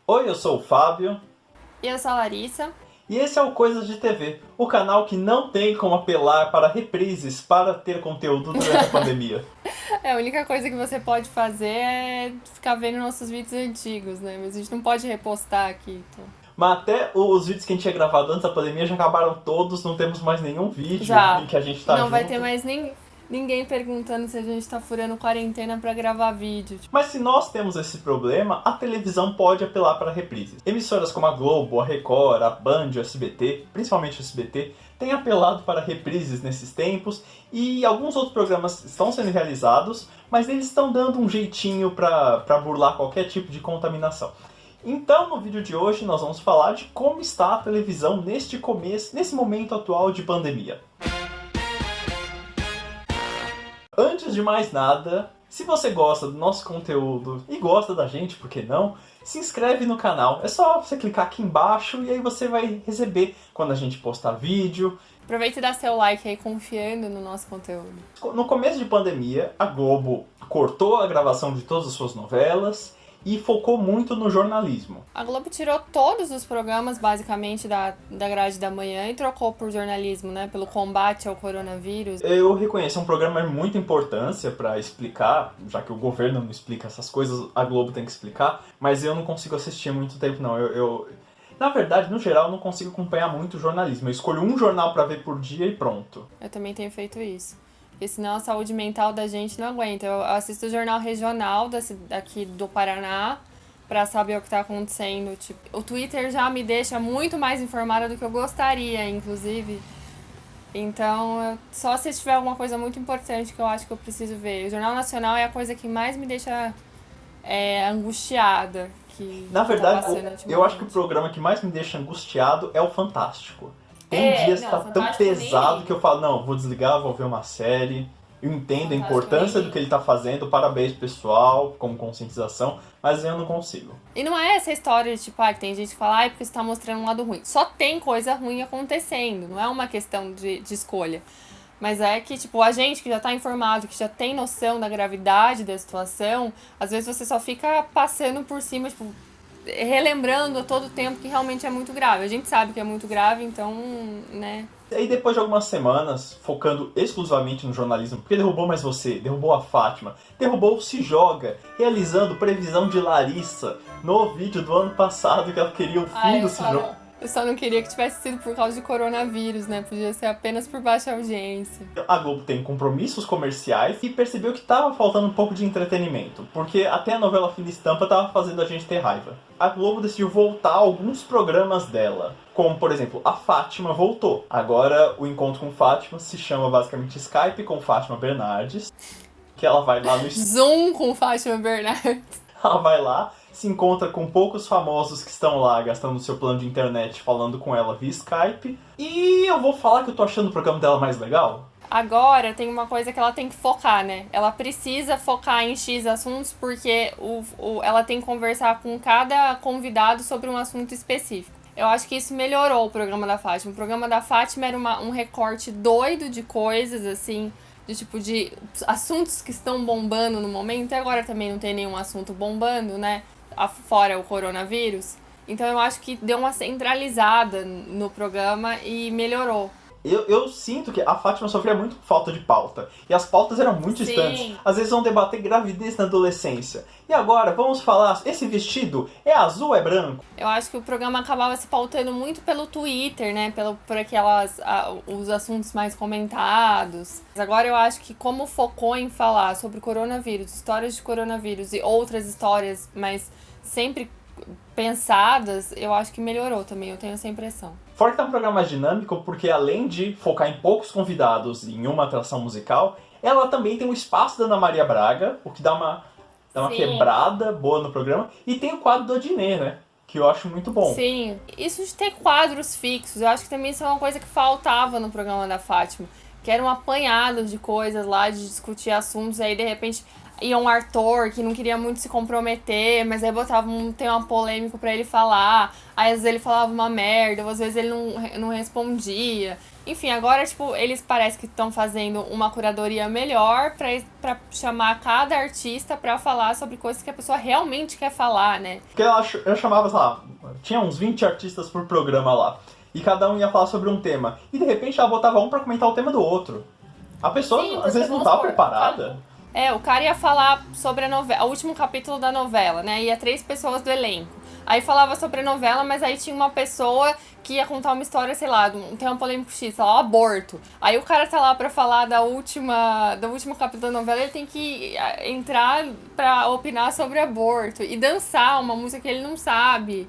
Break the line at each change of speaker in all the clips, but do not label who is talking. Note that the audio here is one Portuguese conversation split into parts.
Oi, eu sou o Fábio.
E eu sou a Larissa.
E esse é o Coisas de TV, o canal que não tem como apelar para reprises para ter conteúdo durante a pandemia.
A única coisa que você pode fazer é ficar vendo nossos vídeos antigos, né? Mas a gente não pode repostar aqui, então.
Mas até os vídeos que a gente tinha gravado antes da pandemia já acabaram todos, não temos mais nenhum vídeo em
Já.
que a gente
E
tá
não vai
junto.
ter mais ninguém perguntando se a gente tá furando quarentena pra gravar vídeo.
Mas se nós temos esse problema, a televisão pode apelar para reprises. Emissoras como a Globo, a Record, a Band, o SBT, principalmente o SBT, têm apelado para reprises nesses tempos e alguns outros programas estão sendo realizados, mas eles estão dando um jeitinho para burlar qualquer tipo de contaminação. Então, no vídeo de hoje, nós vamos falar de como está a televisão nesse momento atual de pandemia. Antes de mais nada, se você gosta do nosso conteúdo e gosta da gente, por que não? Se inscreve no canal. É só você clicar aqui embaixo e aí você vai receber quando a gente postar vídeo.
Aproveita e dá seu like aí, confiando no nosso conteúdo.
No começo de pandemia, a Globo cortou a gravação de todas as suas novelas e focou muito no jornalismo.
A Globo tirou todos os programas, basicamente, da grade da manhã e trocou por jornalismo, né? Pelo combate ao coronavírus.
Eu reconheço, é um programa de muita importância para explicar, já que o governo não explica essas coisas, a Globo tem que explicar, mas eu não consigo assistir há muito tempo, não. Na verdade, no geral, eu não consigo acompanhar muito o jornalismo. Eu escolho um jornal para ver por dia e pronto.
Eu também tenho feito isso. Porque senão a saúde mental da gente não aguenta. Eu assisto o jornal regional daqui do Paraná pra saber o que tá acontecendo. Tipo, o Twitter já me deixa muito mais informada do que eu gostaria, inclusive. Então, só se tiver alguma coisa muito importante que eu acho que eu preciso ver. O Jornal Nacional é a coisa que mais me deixa angustiada.
Na verdade,
tá
eu acho que o programa que mais me deixa angustiado é o Fantástico. Tem dias que tá tão
Fantástico
pesado
nem...
que eu falo, não, vou desligar, vou ver uma série. Eu entendo a importância
nem...
do que ele tá fazendo, parabéns pessoal, como conscientização, mas eu não consigo.
E não é essa história de tipo, que tem gente que fala, porque você tá mostrando um lado ruim. Só tem coisa ruim acontecendo, não é uma questão de escolha. Mas é que, tipo, a gente que já tá informado, que já tem noção da gravidade da situação, às vezes você só fica passando por cima, tipo, relembrando a todo tempo que realmente é muito grave. A gente sabe que é muito grave, então, né...
E aí depois de algumas semanas, focando exclusivamente no jornalismo, porque derrubou mais você, derrubou a Fátima, derrubou o Se Joga, realizando previsão de Larissa no vídeo do ano passado que ela queria o fim do Se Joga.
Eu só não queria que tivesse sido por causa de coronavírus, né? Podia ser apenas por baixa audiência.
A Globo tem compromissos comerciais e percebeu que tava faltando um pouco de entretenimento, porque até a novela Fina Estampa tava fazendo a gente ter raiva. A Globo decidiu voltar a alguns programas dela, como, por exemplo, a Fátima voltou. Agora, o Encontro com Fátima se chama basicamente Skype com Fátima Bernardes, que ela vai lá no...
Zoom com Fátima Bernardes.
Ela vai lá, se encontra com poucos famosos que estão lá gastando seu plano de internet falando com ela via Skype. E eu vou falar que eu tô achando o programa dela mais legal.
Agora tem uma coisa que ela tem que focar, né? Ela precisa focar em X assuntos porque ela tem que conversar com cada convidado sobre um assunto específico. Eu acho que isso melhorou o programa da Fátima. O programa da Fátima era um recorte doido de coisas, assim, de assuntos que estão bombando no momento. E agora também não tem nenhum assunto bombando, né? Fora o coronavírus. Então eu acho que deu uma centralizada no programa e melhorou.
Eu sinto que a Fátima sofria muito por falta de pauta. E as pautas eram muito distantes. Às vezes vão debater gravidez na adolescência. E agora, vamos falar, esse vestido é azul ou é branco?
Eu acho que o programa acabava se pautando muito pelo Twitter, né? Por os assuntos mais comentados. Mas agora eu acho que como focou em falar sobre coronavírus, histórias de coronavírus e outras histórias, mas sempre pensadas, eu acho que melhorou também, eu tenho essa impressão.
Fora que tá um programa mais dinâmico, porque além de focar em poucos convidados e em uma atração musical, ela também tem um espaço da Ana Maria Braga, o que dá uma quebrada boa no programa. E tem o quadro do Adnet, né? Que eu acho muito bom.
Sim, isso de ter quadros fixos, eu acho que também isso é uma coisa que faltava no programa da Fátima. Que era um apanhado de coisas lá, de discutir assuntos, aí de repente e um ator que não queria muito se comprometer, mas aí botava um tema polêmico pra ele falar, aí às vezes ele falava uma merda, ou às vezes ele não respondia. Enfim, agora, tipo, eles parecem que estão fazendo uma curadoria melhor pra chamar cada artista pra falar sobre coisas que a pessoa realmente quer falar, né?
Porque eu chamava, sei lá, tinha uns 20 artistas por programa lá, e cada um ia falar sobre um tema, e de repente ela botava um pra comentar o tema do outro. A pessoa,
Sim,
às vezes, não tava preparada.
O cara ia falar sobre a novela, o último capítulo da novela, né? Ia 3 pessoas do elenco. Aí falava sobre a novela, mas aí tinha uma pessoa que ia contar uma história, sei lá, um tema polêmico X, sei lá, o aborto. Aí o cara tá lá pra falar do último capítulo da novela, ele tem que entrar pra opinar sobre aborto e dançar uma música que ele não sabe.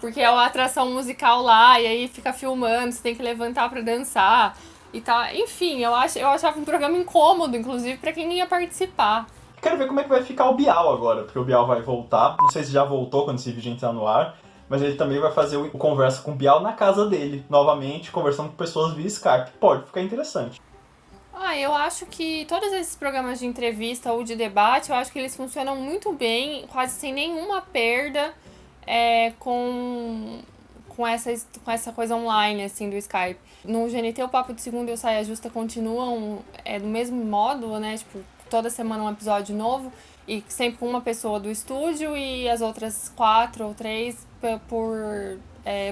Porque é uma atração musical lá, e aí fica filmando, você tem que levantar pra dançar. E tá, enfim, eu achava um programa incômodo, inclusive, pra quem ia participar.
Quero ver como é que vai ficar o Bial agora, porque o Bial vai voltar. Não sei se já voltou quando esse vídeo entrar no ar, mas ele também vai fazer o Conversa com o Bial na casa dele, novamente, conversando com pessoas via Skype. Pode ficar interessante.
Eu acho que todos esses programas de entrevista ou de debate, eu acho que eles funcionam muito bem, quase sem nenhuma perda com essa coisa online, assim, do Skype. No GNT, o Papo de Segunda e o Saia Justa continuam do mesmo modo, né? Tipo, toda semana um episódio novo, e sempre com uma pessoa do estúdio e as outras 4 ou 3 por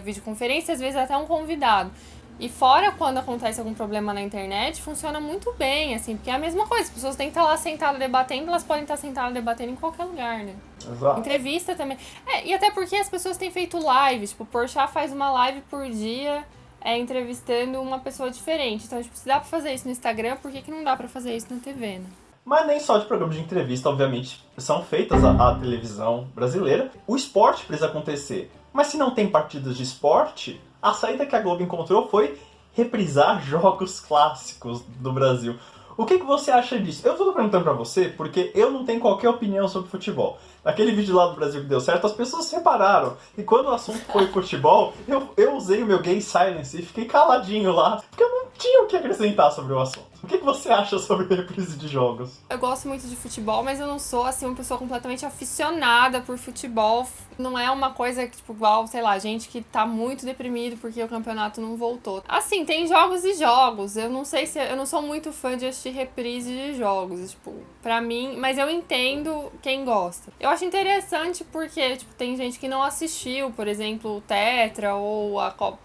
videoconferência, às vezes até um convidado. E fora quando acontece algum problema na internet, funciona muito bem, assim, porque é a mesma coisa, as pessoas têm que estar lá sentadas debatendo, elas podem estar sentadas debatendo em qualquer lugar, né?
Exato.
Entrevista também. E até porque as pessoas têm feito live, tipo, o Porchat faz uma live por dia entrevistando uma pessoa diferente. Então, tipo, se dá pra fazer isso no Instagram, por que não dá pra fazer isso na TV, né?
Mas nem só de programas de entrevista, obviamente, são feitas a televisão brasileira. O esporte precisa acontecer. Mas se não tem partidas de esporte, a saída que a Globo encontrou foi reprisar jogos clássicos do Brasil. O que você acha disso? Eu tô perguntando pra você porque eu não tenho qualquer opinião sobre futebol. Naquele vídeo lá do Brasil que deu certo, as pessoas se separaram. E quando o assunto foi futebol, eu usei o meu gay silence e fiquei caladinho lá, porque eu não tinha o que acrescentar sobre o assunto. O que você acha sobre reprise de jogos?
Eu gosto muito de futebol, mas eu não sou, assim, uma pessoa completamente aficionada por futebol. Não é uma coisa que, tipo, igual, sei lá, gente que tá muito deprimido porque o campeonato não voltou. Assim, tem jogos e jogos. Eu não sei se... Eu não sou muito fã de assistir reprise de jogos, tipo, pra mim... Mas eu entendo quem gosta. Eu acho interessante porque, tipo, tem gente que não assistiu, por exemplo, o Tetra ou a Copa...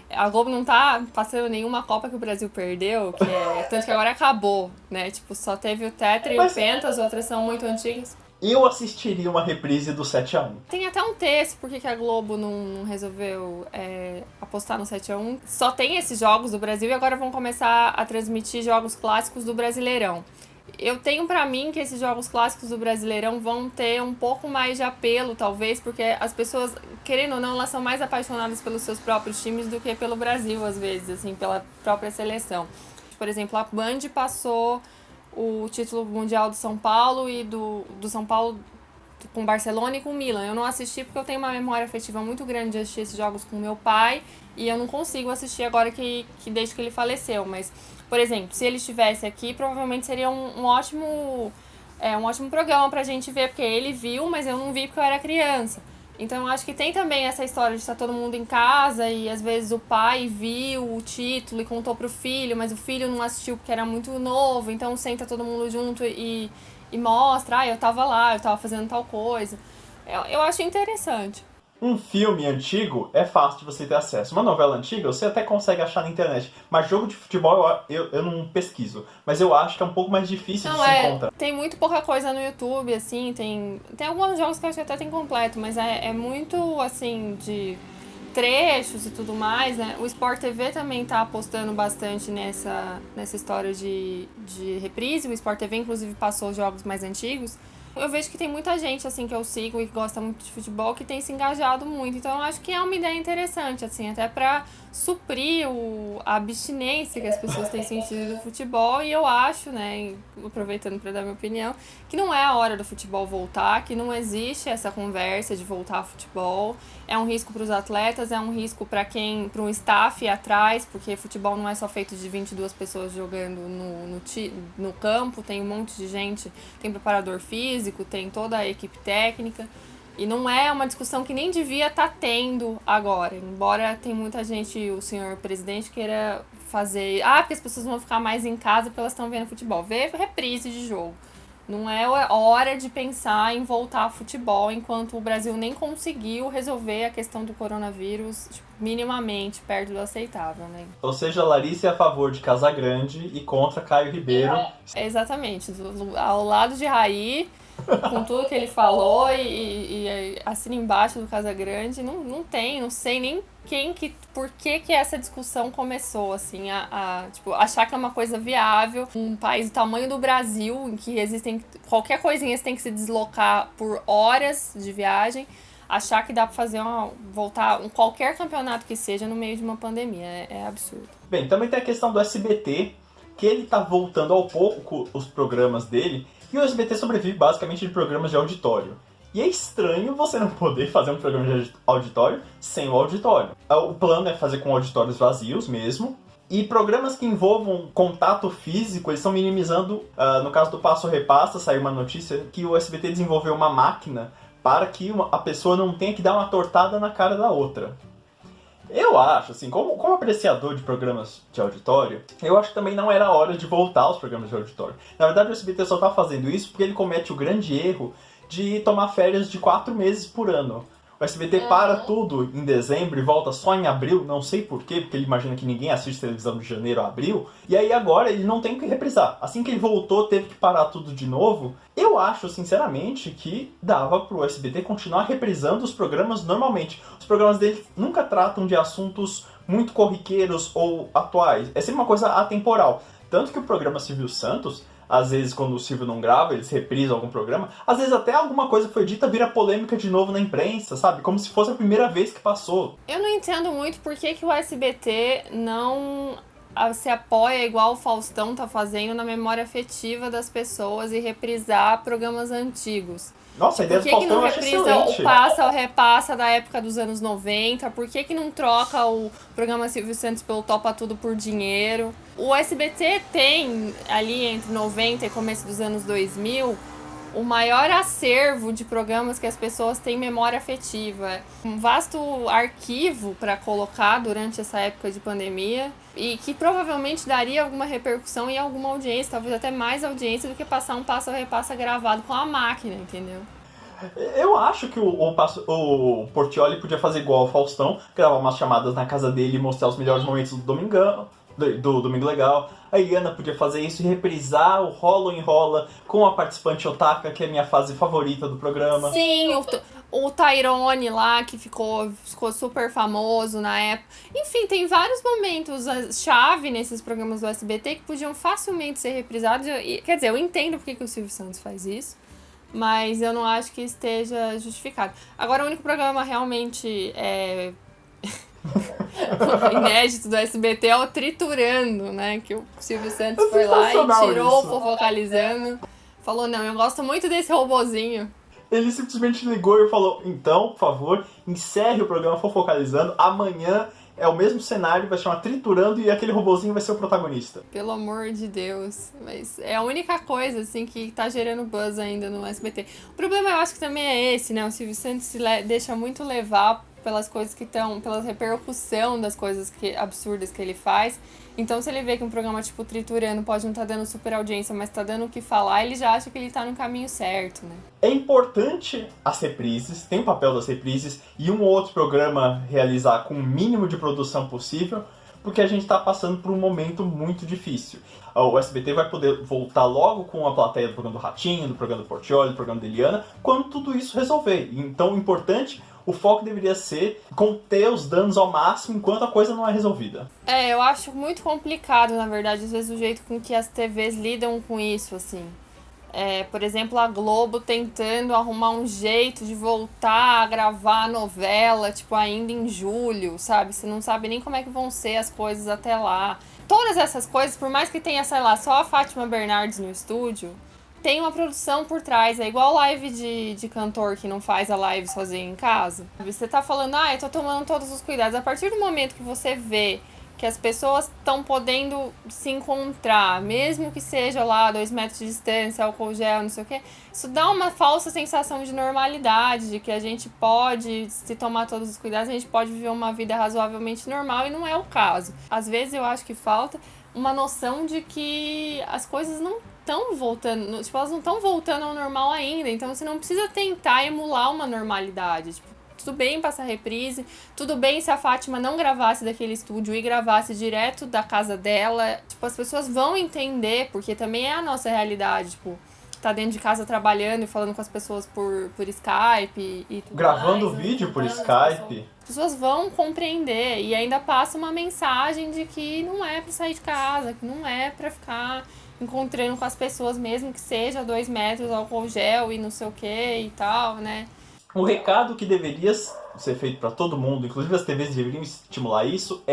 A Globo não tá passando nenhuma Copa que o Brasil perdeu, tanto que agora acabou, né? Tipo, só teve o Tetra e o Penta, as outras são muito antigas.
Eu assistiria uma reprise do 7x1.
Tem até um texto porque que a Globo não resolveu apostar no 7x1. Só tem esses jogos do Brasil e agora vão começar a transmitir jogos clássicos do Brasileirão. Eu tenho pra mim que esses jogos clássicos do Brasileirão vão ter um pouco mais de apelo, talvez, porque as pessoas, querendo ou não, elas são mais apaixonadas pelos seus próprios times do que pelo Brasil, às vezes, assim, pela própria seleção. Por exemplo, a Band passou o título mundial do São Paulo e do São Paulo com Barcelona e com Milan. Eu não assisti porque eu tenho uma memória afetiva muito grande de assistir esses jogos com meu pai e eu não consigo assistir agora que desde que ele faleceu, mas... Por exemplo, se ele estivesse aqui, provavelmente seria um ótimo programa pra gente ver, porque ele viu, mas eu não vi porque eu era criança. Então eu acho que tem também essa história de estar todo mundo em casa e às vezes o pai viu o título e contou pro filho, mas o filho não assistiu porque era muito novo, então senta todo mundo junto e mostra, eu tava lá, eu tava fazendo tal coisa. Eu acho interessante.
Um filme antigo é fácil de você ter acesso. Uma novela antiga você até consegue achar na internet. Mas jogo de futebol eu não pesquiso. Mas eu acho que é um pouco mais difícil de se encontrar.
Tem muito pouca coisa no YouTube, assim. Tem alguns jogos que eu acho que até tem completo. Mas é muito, assim, de trechos e tudo mais, né? O Sport TV também tá apostando bastante nessa história de reprise. O Sport TV, inclusive, passou jogos mais antigos. Eu vejo que tem muita gente, assim, que eu sigo e que gosta muito de futebol, que tem se engajado muito. Então, eu acho que é uma ideia interessante, assim, até pra suprir a abstinência que as pessoas têm sentido do futebol. E eu acho, né, aproveitando pra dar minha opinião, que não é a hora do futebol voltar, que não existe essa conversa de voltar ao futebol. É um risco para os atletas, é um risco para o staff atrás, porque futebol não é só feito de 22 pessoas jogando no campo, tem um monte de gente, tem preparador físico, tem toda a equipe técnica. E não é uma discussão que nem devia estar tendo agora, embora tem muita gente, o senhor presidente, queira fazer... porque as pessoas vão ficar mais em casa porque elas estão vendo futebol. Vê reprise de jogo. Não é hora de pensar em voltar ao futebol enquanto o Brasil nem conseguiu resolver a questão do coronavírus minimamente perto do aceitável, né?
Ou seja, Larissa é a favor de Casagrande e contra Caio Ribeiro.
Exatamente. Ao lado de Raí, com tudo que ele falou e assina embaixo do Casagrande, não sei nem por que essa discussão começou, assim, tipo, achar que é uma coisa viável, um país do tamanho do Brasil, em que existem, qualquer coisinha você tem que se deslocar por horas de viagem, achar que dá pra fazer qualquer campeonato que seja no meio de uma pandemia, é absurdo.
Bem, também tem a questão do SBT, que ele tá voltando ao pouco os programas dele, e o SBT sobrevive basicamente de programas de auditório. E é estranho você não poder fazer um programa de auditório sem o auditório. O plano é fazer com auditórios vazios mesmo. E programas que envolvam contato físico, eles estão minimizando. No caso do Passo Repassa, saiu uma notícia que o SBT desenvolveu uma máquina para que a pessoa não tenha que dar uma tortada na cara da outra. Eu acho, assim, como apreciador de programas de auditório, eu acho que também não era hora de voltar aos programas de auditório. Na verdade, o SBT só tá fazendo isso porque ele comete o grande erro de tomar férias de 4 meses por ano. O SBT para tudo em dezembro e volta só em abril, não sei porquê, porque ele imagina que ninguém assiste televisão de janeiro a abril, e aí agora ele não tem o que reprisar. Assim que ele voltou, teve que parar tudo de novo. Eu acho, sinceramente, que dava pro SBT continuar reprisando os programas normalmente. Os programas dele nunca tratam de assuntos muito corriqueiros ou atuais. É sempre uma coisa atemporal. Tanto que o programa Silvio Santos, às vezes quando o Silvio não grava, eles reprisam algum programa, às vezes até alguma coisa que foi dita vira polêmica de novo na imprensa, sabe? Como se fosse a primeira vez que passou.
Eu não entendo muito por que o SBT não se apoia igual o Faustão tá fazendo na memória afetiva das pessoas e reprisar programas antigos.
Nossa, a ideia do Faustão eu acho excelente.
Por que não reprisa o Passa ou Repassa da época dos anos 90? Por que não troca o programa Silvio Santos pelo Topa Tudo por Dinheiro? O SBT tem, ali entre 90 e começo dos anos 2000, o maior acervo de programas que as pessoas têm memória afetiva. Um vasto arquivo para colocar durante essa época de pandemia e que provavelmente daria alguma repercussão e alguma audiência, talvez até mais audiência do que passar um Passa ou Repassa gravado com a máquina, entendeu?
Eu acho que o Portiolli podia fazer igual ao Faustão, gravar umas chamadas na casa dele e mostrar os melhores momentos do Domingão, do Domingo Legal. A Iana podia fazer isso e reprisar o Rola ou Enrola com a participante Otaka, que é a minha fase favorita do programa.
Sim, o Tyrone lá, que ficou super famoso na época. Enfim, tem vários momentos-chave nesses programas do SBT que podiam facilmente ser reprisados. Quer dizer, eu entendo porque que o Silvio Santos faz isso, mas eu não acho que esteja justificado. Agora, o único programa realmente inédito do SBT é o Triturando, né? Que o Silvio Santos foi lá e tirou o Fofocalizando. Falou, não, eu gosto muito desse robozinho.
Ele simplesmente ligou e falou, então, por favor, encerre o programa Fofocalizando. Amanhã é o mesmo cenário, vai chamar Triturando e aquele robozinho vai ser o protagonista.
Pelo amor de Deus. Mas é a única coisa, assim, que tá gerando buzz ainda no SBT. O problema, eu acho que também é esse, né? O Silvio Santos se deixa muito levar pelas coisas que estão, pela repercussão das coisas absurdas que ele faz. Então, se ele vê que um programa tipo Triturando pode não estar dando super audiência, mas tá dando o que falar, ele já acha que ele tá no caminho certo, né?
É importante as reprises, tem o papel das reprises, e um ou outro programa realizar com o mínimo de produção possível, porque a gente tá passando por um momento muito difícil. O SBT vai poder voltar logo com a plateia do programa do Ratinho, do programa do Portiolli, do programa da Eliana, quando tudo isso resolver. Então, o importante, o foco deveria ser conter os danos ao máximo enquanto a coisa não é resolvida.
Eu acho muito complicado, na verdade, às vezes o jeito com que as TVs lidam com isso, assim. Por exemplo, a Globo tentando arrumar um jeito de voltar a gravar a novela, tipo, ainda em julho, sabe? Você não sabe nem como é que vão ser as coisas até lá. Todas essas coisas, por mais que tenha, sei lá, só a Fátima Bernardes no estúdio, tem uma produção por trás. É igual live de cantor que não faz a live sozinho em casa. Você tá falando, eu tô tomando todos os cuidados. A partir do momento que você vê que as pessoas estão podendo se encontrar, mesmo que seja lá 2 metros de distância, álcool gel, não sei o quê, isso dá uma falsa sensação de normalidade, de que a gente pode, se tomar todos os cuidados, a gente pode viver uma vida razoavelmente normal, e não é o caso. Às vezes eu acho que falta uma noção de que as coisas não estão voltando, tipo, elas não estão voltando ao normal ainda, então você não precisa tentar emular uma normalidade, tipo, tudo bem passar reprise, tudo bem se a Fátima não gravasse daquele estúdio e gravasse direto da casa dela. Tipo, as pessoas vão entender, porque também é a nossa realidade, tipo, tá dentro de casa trabalhando e falando com as pessoas por Skype e tudo
gravando
mais,
vídeo por Skype.
As pessoas vão compreender e ainda passa uma mensagem de que não é pra sair de casa, que não é pra ficar encontrando com as pessoas, mesmo que seja 2 metros, álcool gel e não sei o que e tal, né?
O recado que deveria ser feito para todo mundo, inclusive as TVs deveriam estimular isso,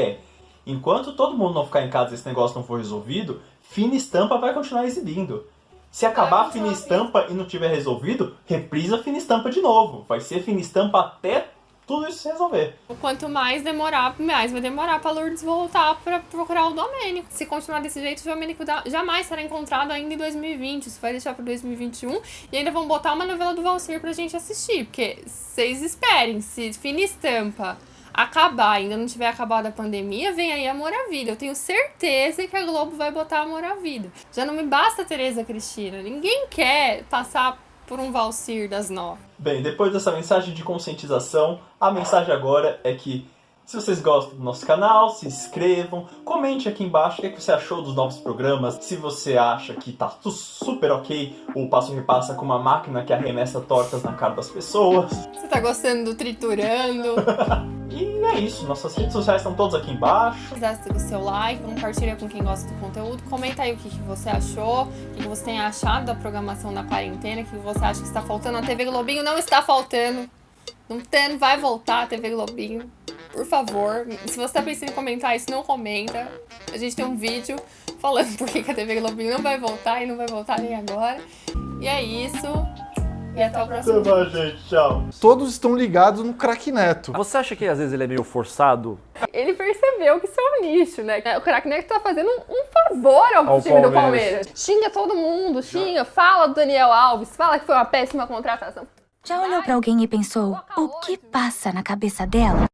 enquanto todo mundo não ficar em casa e esse negócio não for resolvido, Fina Estampa vai continuar exibindo. Se acabar a Fina Estampa e não tiver resolvido, reprisa Fina Estampa de novo. Vai ser Fina Estampa até tudo isso se resolver.
Quanto mais demorar, mais vai demorar pra Lourdes voltar pra procurar o Domênico. Se continuar desse jeito, o Domênico jamais será encontrado ainda em 2020. Isso vai deixar pra 2021. E ainda vão botar uma novela do Valsir pra gente assistir. Porque vocês esperem, se Fina Estampa acabar, ainda não tiver acabado a pandemia, vem aí Amor à Vida. Eu tenho certeza que a Globo vai botar Amor à Vida. Já não me basta Tereza Cristina. Ninguém quer passar por um Valsir das 9.
Bem, depois dessa mensagem de conscientização, a mensagem agora é que, se vocês gostam do nosso canal, se inscrevam, comente aqui embaixo o que você achou dos novos programas, se você acha que tá tudo super ok, o Passo Repassa com uma máquina que arremessa tortas na cara das pessoas.
Você tá gostando do Triturando?
E é isso, nossas redes sociais estão todas aqui embaixo.
Dá o seu like, compartilha com quem gosta do conteúdo, comenta aí o que você achou, o que você tem achado da programação da quarentena, o que você acha que está faltando. A TV Globinho não está faltando, não vai voltar a TV Globinho, por favor. Se você tá pensando em comentar isso, não comenta. A gente tem um vídeo falando por que a TV Globinho não vai voltar e não vai voltar nem agora. E é isso. E até o próximo vídeo.
Até mais, gente. Tchau.
Todos estão ligados no Craque Neto.
Você acha que às vezes ele é meio forçado?
Ele percebeu que isso é um nicho, né? O Craque Neto tá fazendo um favor ao time do Palmeiras. Xinga todo mundo, fala do Daniel Alves, fala que foi uma péssima contratação.
Já olhou pra alguém e pensou, o que passa na cabeça dela?